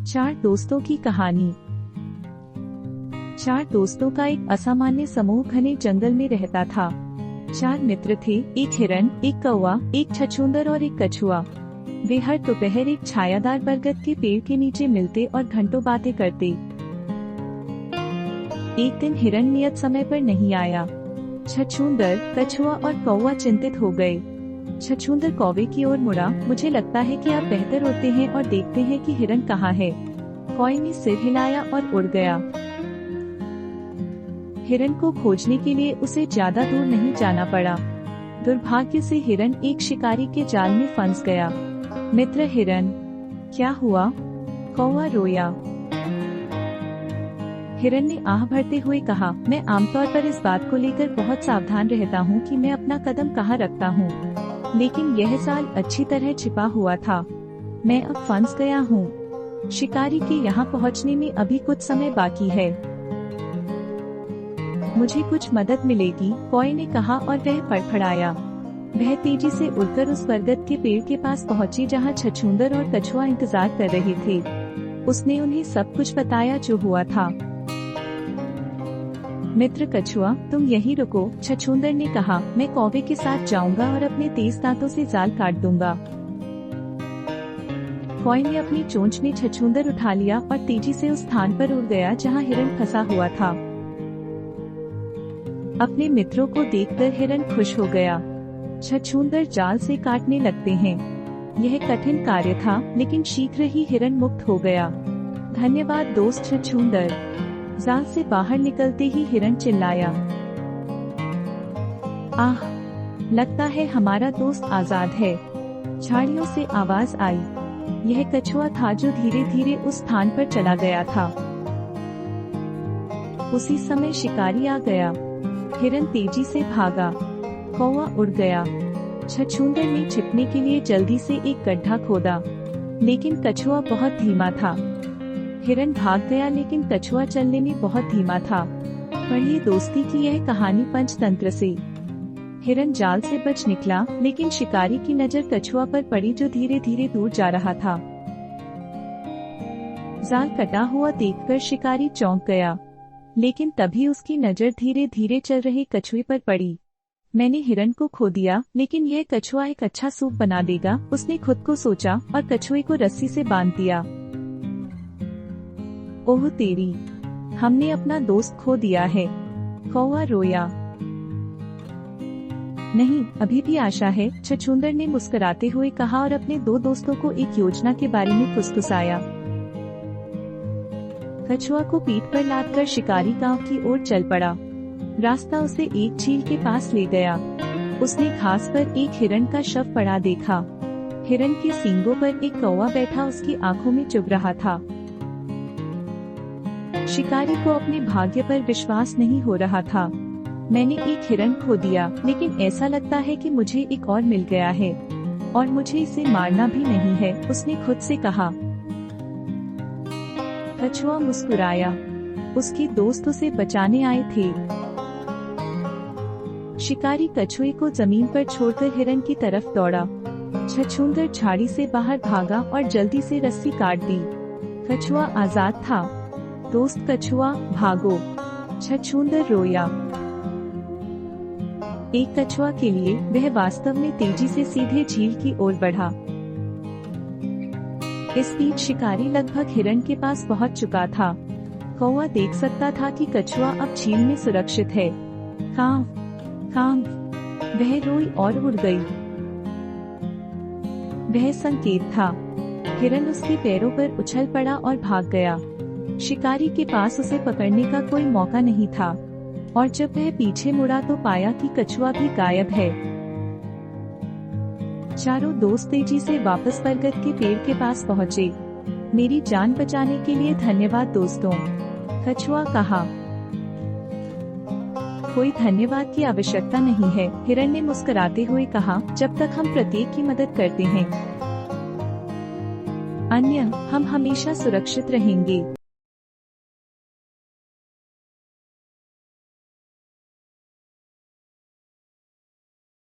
चार दोस्तों की कहानी। चार दोस्तों का एक असामान्य समूह घने जंगल में रहता था। चार मित्र थे, एक हिरन, एक कौवा, एक छछूंदर और एक कछुआ। वे हर दोपहर एक छायादार बरगद के पेड़ के नीचे मिलते और घंटों बातें करते। एक दिन हिरन नियत समय पर नहीं आया। छछूंदर, कछुआ और कौवा चिंतित हो गए। छछूंदर कौवे की ओर मुड़ा। मुझे लगता है कि आप बेहतर होते हैं और देखते हैं कि हिरन कहाँ है। कौवे ने सिर हिलाया और उड़ गया। हिरन को खोजने के लिए उसे ज्यादा दूर नहीं जाना पड़ा। दुर्भाग्य से हिरन एक शिकारी के जाल में फंस गया। मित्र हिरन, क्या हुआ? कौवा रोया। हिरन ने आह भरते हुए कहा, मैं आमतौर पर इस बात को लेकर बहुत सावधान रहता हूँ कि मैं अपना कदम कहाँ रखता हूँ, लेकिन यह साल अच्छी तरह छिपा हुआ था। मैं अब फंस गया हूँ। शिकारी के यहाँ पहुँचने में अभी कुछ समय बाकी है। मुझे कुछ मदद मिलेगी, कौवे ने कहा और वह फड़फड़ाया। वह तेजी से उड़कर उस बरगद के पेड़ के पास पहुँची जहाँ छछूंदर और कछुआ इंतजार कर रहे थे। उसने उन्हें सब कुछ बताया जो हुआ था। मित्र कछुआ, तुम यहीं रुको, छछूंदर ने कहा। मैं कौवे के साथ जाऊंगा और अपने तेज दांतों से जाल काट दूंगा। कौवे ने अपनी चोंच में छछूंदर उठा लिया और तेजी से उस स्थान पर उड़ गया जहां हिरन फंसा हुआ था। अपने मित्रों को देखकर हिरन खुश हो गया। छछूंदर जाल से काटने लगते हैं। यह कठिन कार्य था, लेकिन शीघ्र ही हिरन मुक्त हो गया। धन्यवाद दोस्त छछूंदर। जाल से बाहर निकलते ही हिरन चिल्लाया, आह, लगता है हमारा दोस्त आजाद है। झाड़ियों से आवाज आई। यह कछुआ था जो धीरे धीरे उस स्थान पर चला गया था। उसी समय शिकारी आ गया। हिरन तेजी से भागा। कौवा उड़ गया। छछूंदर ने छिपने के लिए जल्दी से एक गड्ढा खोदा, लेकिन कछुआ बहुत धीमा था। हिरन भाग गया, लेकिन कछुआ चलने में बहुत धीमा था। पढ़िए दोस्ती की यह कहानी पंचतंत्र से। हिरन जाल से बच निकला, लेकिन शिकारी की नजर कछुआ पर पड़ी जो धीरे धीरे दूर जा रहा था। जाल कटा हुआ देखकर शिकारी चौंक गया, लेकिन तभी उसकी नजर धीरे धीरे चल रहे कछुए पर पड़ी। मैंने हिरन को खो दिया, लेकिन यह कछुआ एक अच्छा सूप बना देगा, उसने खुद को सोचा और कछुए को रस्सी से बांध दिया। ओह तेरी, हमने अपना दोस्त खो दिया है। कौवा रोया। नहीं, अभी भी आशा है, छछूंदर ने मुस्कुराते हुए कहा और अपने दो दोस्तों को एक योजना के बारे में फुसफुसाया। कछुआ को पीठ पर लादकर शिकारी गांव की ओर चल पड़ा। रास्ता उसे एक झील के पास ले गया। उसने घास पर एक हिरन का शव पड़ा देखा। हिरन के सींगों पर एक कौवा बैठा उसकी आंखों में चुभ रहा था। शिकारी को अपने भाग्य पर विश्वास नहीं हो रहा था। मैंने एक हिरन खो दिया, लेकिन ऐसा लगता है कि मुझे एक और मिल गया है, और मुझे इसे मारना भी नहीं है, उसने खुद से कहा। कछुआ मुस्कुराया। उसके दोस्त उसे बचाने आए थे। शिकारी कछुए को जमीन पर छोड़कर हिरन की तरफ दौड़ा। छछूंदर झाड़ी से बाहर भागा और जल्दी से रस्सी काट दी। कछुआ आजाद था। दोस्त कछुआ, भागो। छछूंदर रोया। एक कछुआ के लिए वह वास्तव में तेजी से सीधे झील की ओर बढ़ा। इस बीच शिकारी लगभग हिरन के पास पहुंच चुका था। कौवा देख सकता था कि कछुआ अब झील में सुरक्षित है। कांव, कांव, वह रोई और उड़ गई। वह संकेत था। हिरन उसके पैरों पर उछल पड़ा और भाग गया। शिकारी के पास उसे पकड़ने का कोई मौका नहीं था, और जब वह पीछे मुड़ा तो पाया कि कछुआ भी गायब है। चारों दोस्त तेजी से वापस बरगद के पेड़ के पास पहुँचे। मेरी जान बचाने के लिए धन्यवाद दोस्तों, कछुआ कहा। कोई धन्यवाद की आवश्यकता नहीं है, हिरन ने मुस्कुराते हुए कहा, जब तक हम प्रत्येक की मदद करते हैं, अन्य हम हमेशा सुरक्षित रहेंगे।